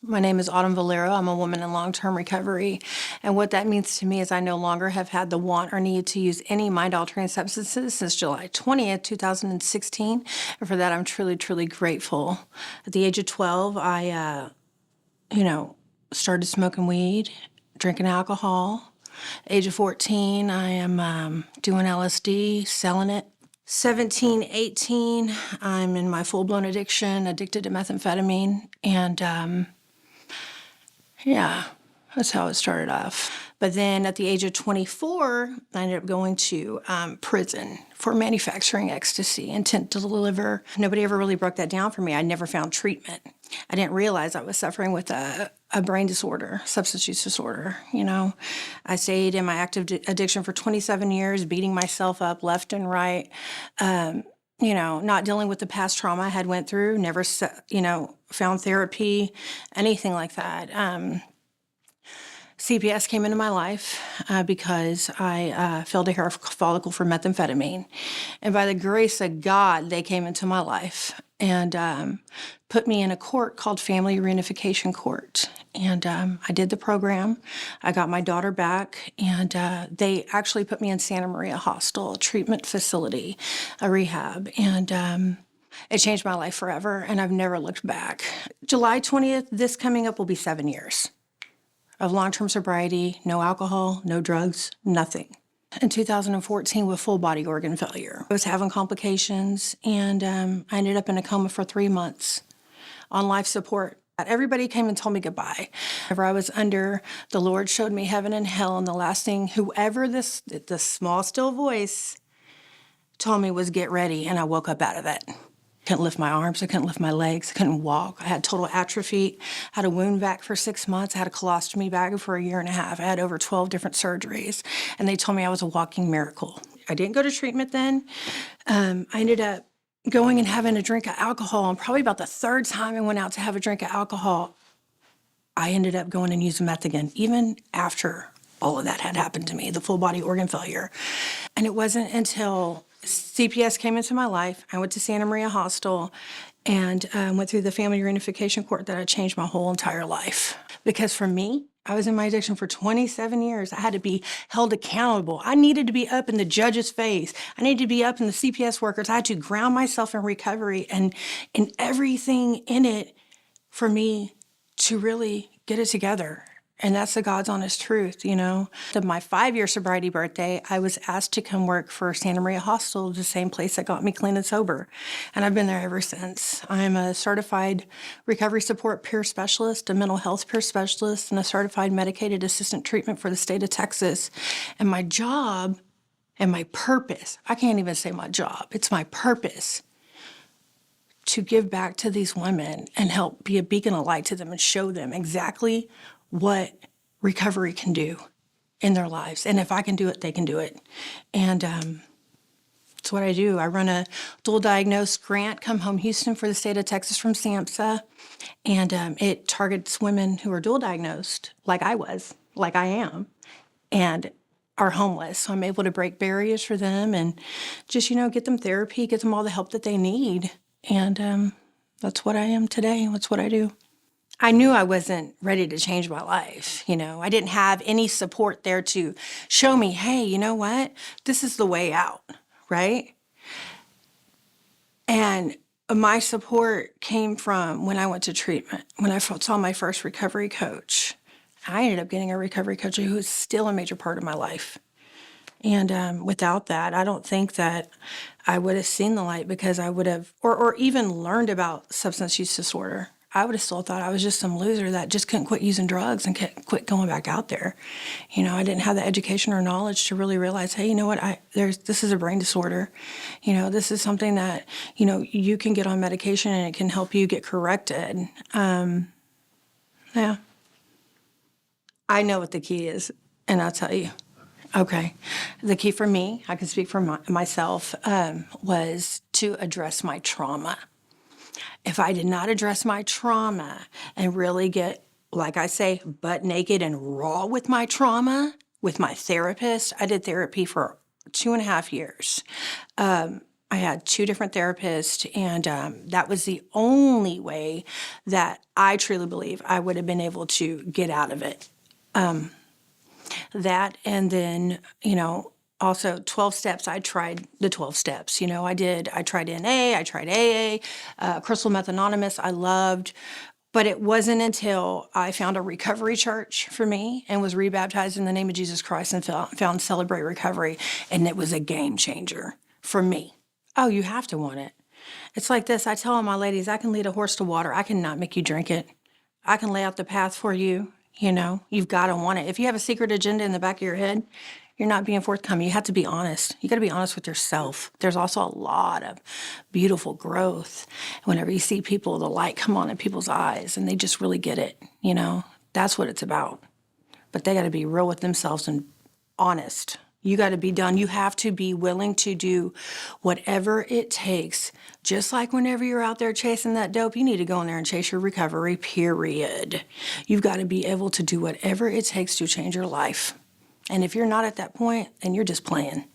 My name is Autumn Valero. I'm a woman in long-term recovery. And what that means to me is I no longer have had the want or need to use any mind-altering substances since July 20th, 2016. And for that, I'm truly, truly grateful. At the age of 12, I started smoking weed, drinking alcohol. Age of 14, I am doing LSD, selling it. 17, 18, I'm in my full-blown addiction, addicted to methamphetamine. And yeah, that's how it started off. But then at the age of 24, I ended up going to prison for manufacturing ecstasy, intent to deliver. Nobody ever really broke that down for me. I never found treatment. I didn't realize I was suffering with a brain disorder, substance use disorder. I stayed in my active addiction for 27 years, beating myself up left and right. Not dealing with the past trauma I had went through, never, found therapy, anything like that. CPS came into my life because I filled a hair follicle for methamphetamine. And by the grace of God, they came into my life and put me in a court called Family Reunification Court. And I did the program. I got my daughter back, and they actually put me in Santa Maria Hostel, a treatment facility, a rehab. And it changed my life forever, and I've never looked back. July 20th, this coming up will be 7 years of long-term sobriety, no alcohol, no drugs, nothing. In 2014 with full body organ failure. I was having complications, and I ended up in a coma for 3 months on life support. Everybody came and told me goodbye. Whenever I was under, the Lord showed me heaven and hell, and the last thing whoever the small still voice told me was get ready, and I woke up out of it. Couldn't lift my arms, I couldn't lift my legs, I couldn't walk. I had total atrophy, had a wound vac for 6 months, I had a colostomy bag for a year and a half. I had over 12 different surgeries, and they told me I was a walking miracle. I didn't go to treatment then. I ended up going and having a drink of alcohol, and probably about the third time I went out to have a drink of alcohol, I ended up going and using meth again, even after all of that had happened to me, the full body organ failure. And it wasn't until CPS came into my life, I went to Santa Maria Hostel and went through the Family Reunification Court that I changed my whole entire life. Because for me, I was in my addiction for 27 years. I had to be held accountable. I needed to be up in the judge's face. I needed to be up in the CPS workers. I had to ground myself in recovery and in everything in it for me to really get it together. And that's the God's honest truth, To my 5-year sobriety birthday, I was asked to come work for Santa Maria Hostel, the same place that got me clean and sober. And I've been there ever since. I'm a certified recovery support peer specialist, a mental health peer specialist, and a certified medicated assistant treatment for the state of Texas. And my job and my purpose, I can't even say my job, it's my purpose, to give back to these women and help be a beacon of light to them and show them exactly what recovery can do in their lives. And if I can do it, they can do it. And that's what I do. I run a dual diagnosed grant, Come Home Houston, for the state of Texas from SAMHSA. And it targets women who are dual diagnosed, like I was, like I am, and are homeless. So I'm able to break barriers for them and just, get them therapy, get them all the help that they need. And that's what I am today. That's what I do. I knew I wasn't ready to change my life. I didn't have any support there to show me, hey, you know what? This is the way out, right? And my support came from when I went to treatment, when I saw my first recovery coach. I ended up getting a recovery coach who is still a major part of my life. And without that, I don't think that I would have seen the light, because I would have, or even learned about substance use disorder. I would have still thought I was just some loser that just couldn't quit using drugs and quit going back out there. I didn't have the education or knowledge to really realize, hey, you know what, this is a brain disorder. This is something that, you can get on medication and it can help you get corrected. Yeah. I know what the key is, and I'll tell you. Okay. The key for me, I can speak for myself, was to address my trauma. If I did not address my trauma and really get, like I say, butt naked and raw with my trauma, with my therapist, I did therapy for 2.5 years. I had two different therapists, and that was the only way that I truly believe I would have been able to get out of it. That, and then, also 12 steps. I tried the 12 steps. I tried NA, I tried AA, Crystal Meth Anonymous, I loved. But it wasn't until I found a recovery church for me and was rebaptized in the name of Jesus Christ and found Celebrate Recovery. And it was a game changer for me. Oh, you have to want it. It's like this. I tell all my ladies, I can lead a horse to water. I cannot make you drink it. I can lay out the path for you. You've got to want it. If you have a secret agenda in the back of your head, you're not being forthcoming. You have to be honest. You got to be honest with yourself. There's also a lot of beautiful growth. Whenever you see people, the light come on in people's eyes and they just really get it. That's what it's about. But they got to be real with themselves and honest. You got to be done. You have to be willing to do whatever it takes. Just like whenever you're out there chasing that dope, you need to go in there and chase your recovery, period. You've got to be able to do whatever it takes to change your life. And if you're not at that point, then you're just playing.